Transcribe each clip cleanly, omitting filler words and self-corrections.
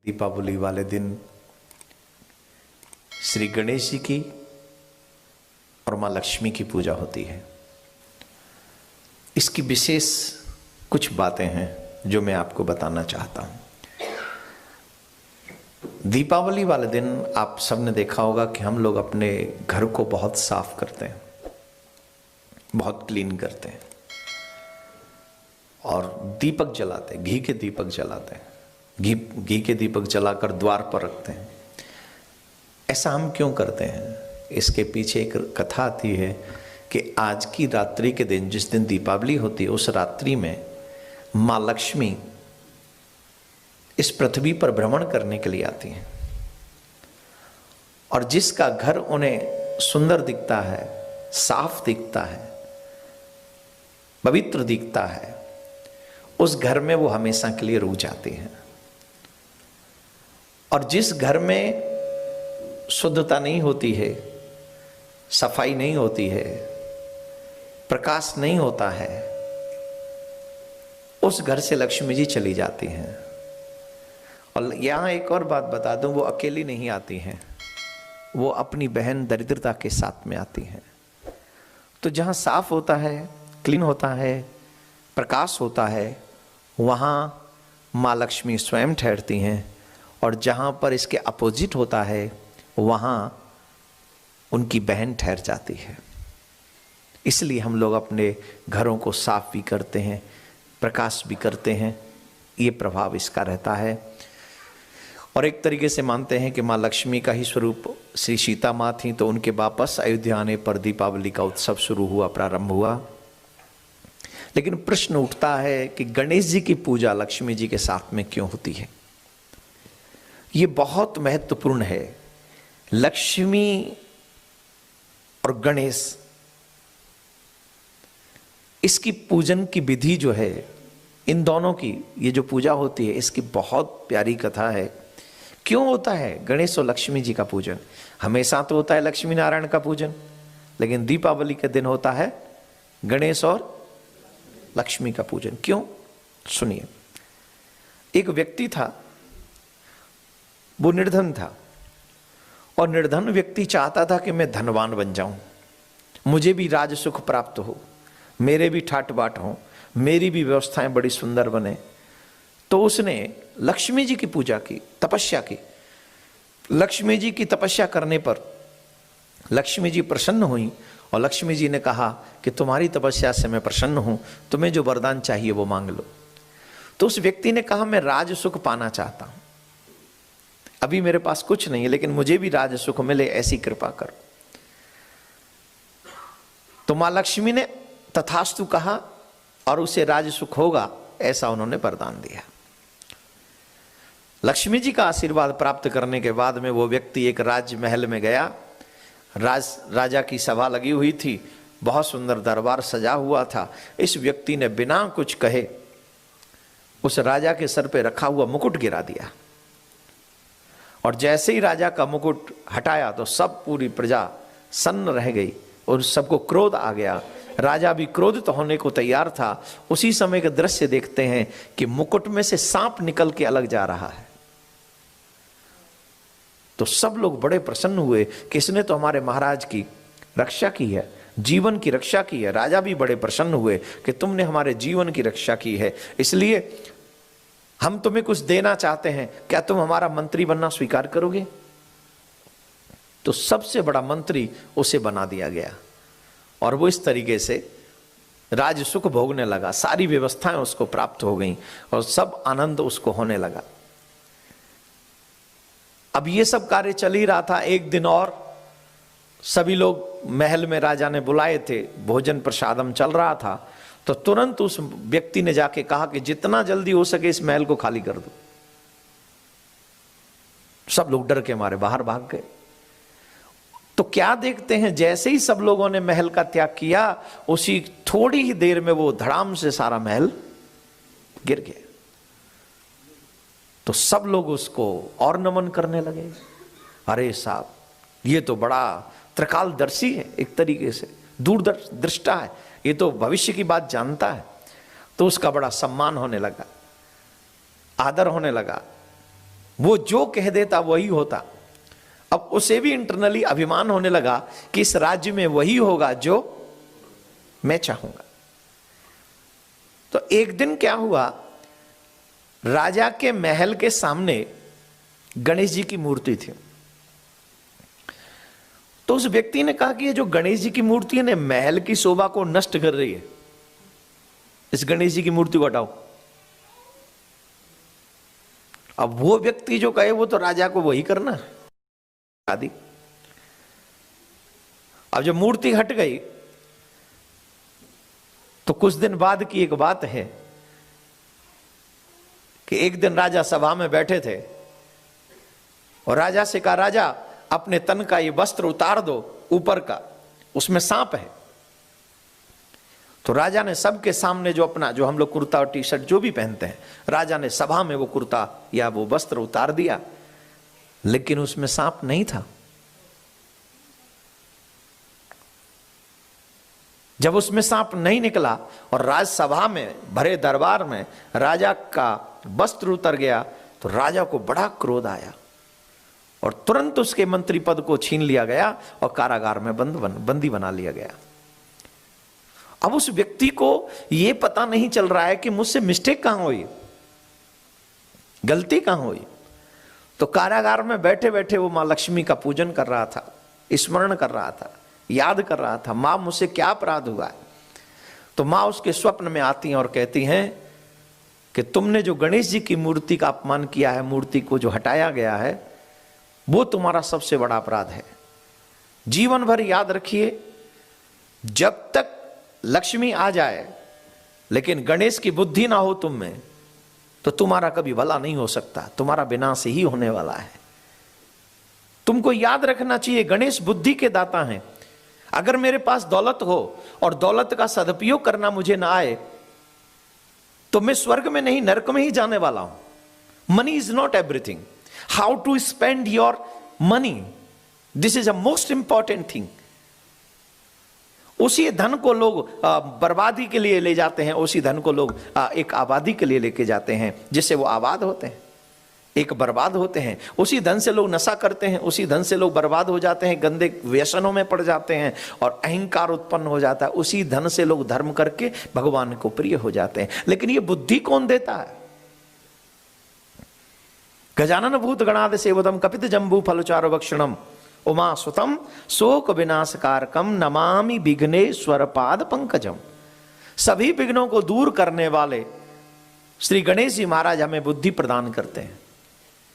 दीपावली वाले दिन श्री गणेश जी की और माँ लक्ष्मी की पूजा होती है। इसकी विशेष कुछ बातें हैं जो मैं आपको बताना चाहता हूँ। दीपावली वाले दिन आप सबने देखा होगा कि हम लोग अपने घर को बहुत साफ करते हैं, बहुत क्लीन करते हैं और दीपक जलाते हैं, घी के दीपक जलाते हैं। घी के दीपक जलाकर द्वार पर रखते हैं। ऐसा हम क्यों करते हैं? इसके पीछे एक कथा आती है कि आज की रात्रि के दिन, जिस दिन दीपावली होती है, उस रात्रि में माँ लक्ष्मी इस पृथ्वी पर भ्रमण करने के लिए आती हैं और जिसका घर उन्हें सुंदर दिखता है, साफ दिखता है, पवित्र दिखता है, उस घर में वो हमेशा के लिए रुक जाती हैं। और जिस घर में शुद्धता नहीं होती है, सफाई नहीं होती है, प्रकाश नहीं होता है, उस घर से लक्ष्मी जी चली जाती हैं। और यहां एक और बात बता दूं, वो अकेली नहीं आती हैं, वो अपनी बहन दरिद्रता के साथ में आती हैं। तो जहां साफ होता है, क्लीन होता है, प्रकाश होता है, वहां माँ लक्ष्मी स्वयं ठहरती हैं और जहां पर इसके अपोजिट होता है वहां उनकी बहन ठहर जाती है। इसलिए हम लोग अपने घरों को साफ भी करते हैं, प्रकाश भी करते हैं। ये प्रभाव इसका रहता है। और एक तरीके से मानते हैं कि माँ लक्ष्मी का ही स्वरूप श्री सीता माँ थी, तो उनके वापस अयोध्या आने पर दीपावली का उत्सव शुरू हुआ, प्रारंभ हुआ। लेकिन प्रश्न उठता है कि गणेश जी की पूजा लक्ष्मी जी के साथ में क्यों होती है? ये बहुत महत्वपूर्ण है। लक्ष्मी और गणेश, इसकी पूजन की विधि जो है, इन दोनों की ये जो पूजा होती है, इसकी बहुत प्यारी कथा है। क्यों होता है गणेश और लक्ष्मी जी का पूजन? हमेशा तो होता है लक्ष्मी नारायण का पूजन, लेकिन दीपावली के दिन होता है गणेश और लक्ष्मी का पूजन। क्यों? सुनिए। एक व्यक्ति था, वो निर्धन था और निर्धन व्यक्ति चाहता था कि मैं धनवान बन जाऊं, मुझे भी राज सुख प्राप्त हो, मेरे भी ठाट बाट हो, मेरी भी व्यवस्थाएं बड़ी सुंदर बने। तो उसने लक्ष्मी जी की पूजा की, तपस्या की। लक्ष्मी जी की तपस्या करने पर लक्ष्मी जी प्रसन्न हुई और लक्ष्मी जी ने कहा कि तुम्हारी तपस्या से मैं प्रसन्न हूं, तुम्हें जो वरदान चाहिए वो मांग लो। तो उस व्यक्ति ने कहा, मैं राज सुख पाना चाहता हूं, अभी मेरे पास कुछ नहीं है, लेकिन मुझे भी राज सुख मिले, ऐसी कृपा करो। तो मां लक्ष्मी ने तथास्तु कहा और उसे राज सुख होगा, ऐसा उन्होंने वरदान दिया। लक्ष्मी जी का आशीर्वाद प्राप्त करने के बाद में वो व्यक्ति एक राजमहल में गया। राजा की सभा लगी हुई थी, बहुत सुंदर दरबार सजा हुआ था। इस व्यक्ति ने बिना कुछ कहे उस राजा के सर पे रखा हुआ मुकुट गिरा दिया और जैसे ही राजा का मुकुट हटाया तो सब पूरी प्रजा सन्न रह गई और सबको क्रोध आ गया। राजा भी क्रोधित होने को तैयार था। उसी समय का दृश्य देखते हैं कि मुकुट में से सांप निकल के अलग जा रहा है। तो सब लोग बड़े प्रसन्न हुए कि इसने तो हमारे महाराज की रक्षा की है, जीवन की रक्षा की है। राजा भी बड़े प्रसन्न हुए कि तुमने हमारे जीवन की रक्षा की है, इसलिए हम तुम्हें कुछ देना चाहते हैं, क्या तुम हमारा मंत्री बनना स्वीकार करोगे? तो सबसे बड़ा मंत्री उसे बना दिया गया और वो इस तरीके से राज सुख भोगने लगा। सारी व्यवस्थाएं उसको प्राप्त हो गईं और सब आनंद उसको होने लगा। अब ये सब कार्य चल ही रहा था। एक दिन और सभी लोग महल में राजा ने बुलाए थे, भोजन प्रसादम चल रहा था। तो तुरंत उस व्यक्ति ने जाके कहा कि जितना जल्दी हो सके इस महल को खाली कर दो। सब लोग डर के मारे बाहर भाग गए। तो क्या देखते हैं, जैसे ही सब लोगों ने महल का त्याग किया, उसी थोड़ी ही देर में वो धड़ाम से सारा महल गिर गया। तो सब लोग उसको और नमन करने लगे। अरे साहब, ये तो बड़ा त्रिकालदर्शी है, एक तरीके से दूरदृष्टा है, ये तो भविष्य की बात जानता है। तो उसका बड़ा सम्मान होने लगा, आदर होने लगा। वो जो कह देता वही होता। अब उसे भी इंटरनली अभिमान होने लगा कि इस राज्य में वही होगा जो मैं चाहूंगा। तो एक दिन क्या हुआ, राजा के महल के सामने गणेश जी की मूर्ति थी। तो उस व्यक्ति ने कहा कि ये जो गणेश जी की मूर्ति है ना, महल की शोभा को नष्ट कर रही है, इस गणेश जी की मूर्ति को हटाओ। अब वो व्यक्ति जो कहे वो तो राजा को वही करना आदि। अब जब मूर्ति हट गई तो कुछ दिन बाद की एक बात है कि एक दिन राजा सभा में बैठे थे और राजा से कहा, राजा अपने तन का ये वस्त्र उतार दो ऊपर का, उसमें सांप है। तो राजा ने सबके सामने जो अपना, जो हम लोग कुर्ता और टी शर्ट जो भी पहनते हैं, राजा ने सभा में वो कुर्ता या वो वस्त्र उतार दिया, लेकिन उसमें सांप नहीं था। जब उसमें सांप नहीं निकला और राजसभा में भरे दरबार में राजा का वस्त्र उतर गया, तो राजा को बड़ा क्रोध आया और तुरंत उसके मंत्री पद को छीन लिया गया और कारागार में बंदी बना लिया गया। अब उस व्यक्ति को यह पता नहीं चल रहा है कि मुझसे मिस्टेक कहां हुई, गलती कहां हुई। तो कारागार में बैठे बैठे वो मां लक्ष्मी का पूजन कर रहा था, स्मरण कर रहा था, याद कर रहा था, मां मुझसे क्या अपराध हुआ है। तो मां उसके स्वप्न में आती हैं और कहती हैं कि तुमने जो गणेश जी की मूर्ति का अपमान किया है, मूर्ति को जो हटाया गया है, वो तुम्हारा सबसे बड़ा अपराध है। जीवन भर याद रखिए, जब तक लक्ष्मी आ जाए लेकिन गणेश की बुद्धि ना हो तुम में, तो तुम्हारा कभी भला नहीं हो सकता, तुम्हारा विनाश ही होने वाला है। तुमको याद रखना चाहिए, गणेश बुद्धि के दाता हैं। अगर मेरे पास दौलत हो और दौलत का सदुपयोग करना मुझे ना आए, तो मैं स्वर्ग में नहीं नरक में ही जाने वाला हूं। Money is not everything, how to spend your money, this is a most important thing. उसी धन को लोग बर्बादी के लिए ले जाते हैं, उसी धन को लोग एक आबादी के लिए लेके जाते हैं, जिससे वो आबाद होते हैं, एक बर्बाद होते हैं। उसी धन से लोग नशा करते हैं, उसी धन से लोग बर्बाद हो जाते हैं, गंदे व्यसनों में पड़ जाते हैं और अहंकार उत्पन्न हो जाता है। उसी धन से लोग धर्म करके भगवान को प्रिय हो जाते हैं। लेकिन ये बुद्धि कौन देता है? गजानन भूत गणाद सेवदम कपित जंबू फलचार भक्षणम उमा सुतम शोक विनाशकारकम नमामि विघ्नेश्वर पाद पंकजम। सभी विघ्नों को दूर करने वाले श्री गणेश जी महाराज हमें बुद्धि प्रदान करते हैं।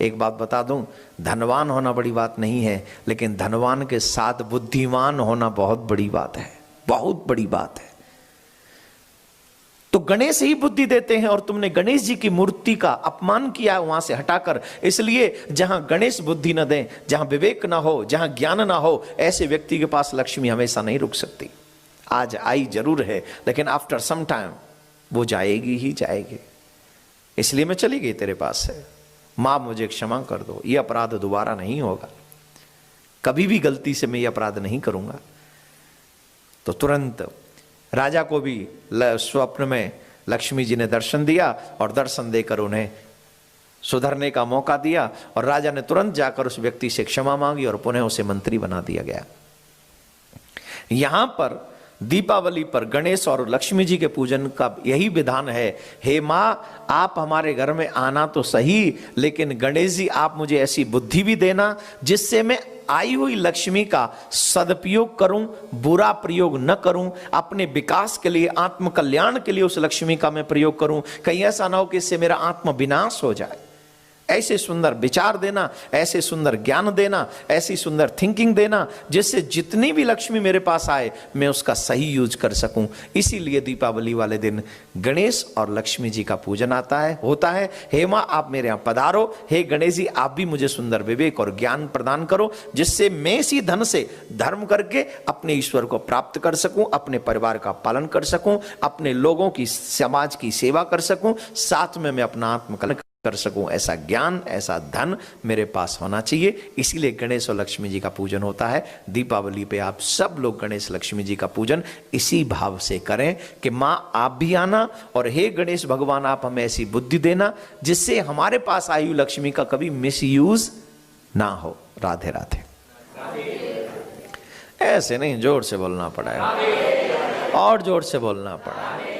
एक बात बता दूं, धनवान होना बड़ी बात नहीं है, लेकिन धनवान के साथ बुद्धिमान होना बहुत बड़ी बात है, बहुत बड़ी बात है। तो गणेश ही बुद्धि देते हैं और तुमने गणेश जी की मूर्ति का अपमान किया वहां से हटाकर। इसलिए जहां गणेश बुद्धि न दें, जहां विवेक ना हो, जहां ज्ञान ना हो, ऐसे व्यक्ति के पास लक्ष्मी हमेशा नहीं रुक सकती। आज आई जरूर है, लेकिन आफ्टर सम टाइम वो जाएगी ही जाएगी। इसलिए मैं चली गई तेरे पास से, मां मुझे क्षमा कर दो, ये अपराध दोबारा नहीं होगा, कभी भी गलती से मैं ये अपराध नहीं करूंगा। तो तुरंत राजा को भी स्वप्न में लक्ष्मी जी ने दर्शन दिया और दर्शन देकर उन्हें सुधरने का मौका दिया और राजा ने तुरंत जाकर उस व्यक्ति से क्षमा मांगी और पुनः उसे मंत्री बना दिया गया। यहां पर दीपावली पर गणेश और लक्ष्मी जी के पूजन का यही विधान है। हे मां, आप हमारे घर में आना तो सही, लेकिन गणेश जी आप मुझे ऐसी बुद्धि भी देना जिससे मैं आई हुई लक्ष्मी का सदुपयोग करूं, बुरा प्रयोग न करूं, अपने विकास के लिए, आत्म कल्याण के लिए उस लक्ष्मी का मैं प्रयोग करूं। कहीं ऐसा ना हो कि इससे मेरा आत्म विनाश हो जाए। ऐसे सुंदर विचार देना, ऐसे सुंदर ज्ञान देना, ऐसी सुंदर थिंकिंग देना जिससे जितनी भी लक्ष्मी मेरे पास आए मैं उसका सही यूज कर सकूं। इसीलिए दीपावली वाले दिन गणेश और लक्ष्मी जी का पूजन होता है। हे मां, आप मेरे यहां पधारो। हे गणेश जी, आप भी मुझे सुंदर विवेक और ज्ञान प्रदान करो जिससे मैं इसी धन से धर्म करके अपने ईश्वर को प्राप्त कर सकूं, अपने परिवार का पालन कर सकूं, अपने लोगों की, समाज की सेवा कर सकूं, साथ में मैं अपना आत्मकल्याण कर सकूं, ऐसा ज्ञान, ऐसा धन मेरे पास होना चाहिए। इसीलिए गणेश और लक्ष्मी जी का पूजन होता है। दीपावली पे आप सब लोग गणेश लक्ष्मी जी का पूजन इसी भाव से करें कि माँ आप भी आना और हे गणेश भगवान आप हमें ऐसी बुद्धि देना जिससे हमारे पास आयु लक्ष्मी का कभी मिसयूज ना हो। राधे राधे। ऐसे नहीं, जोर से बोलना पड़ा है और जोर से बोलना पड़ा है।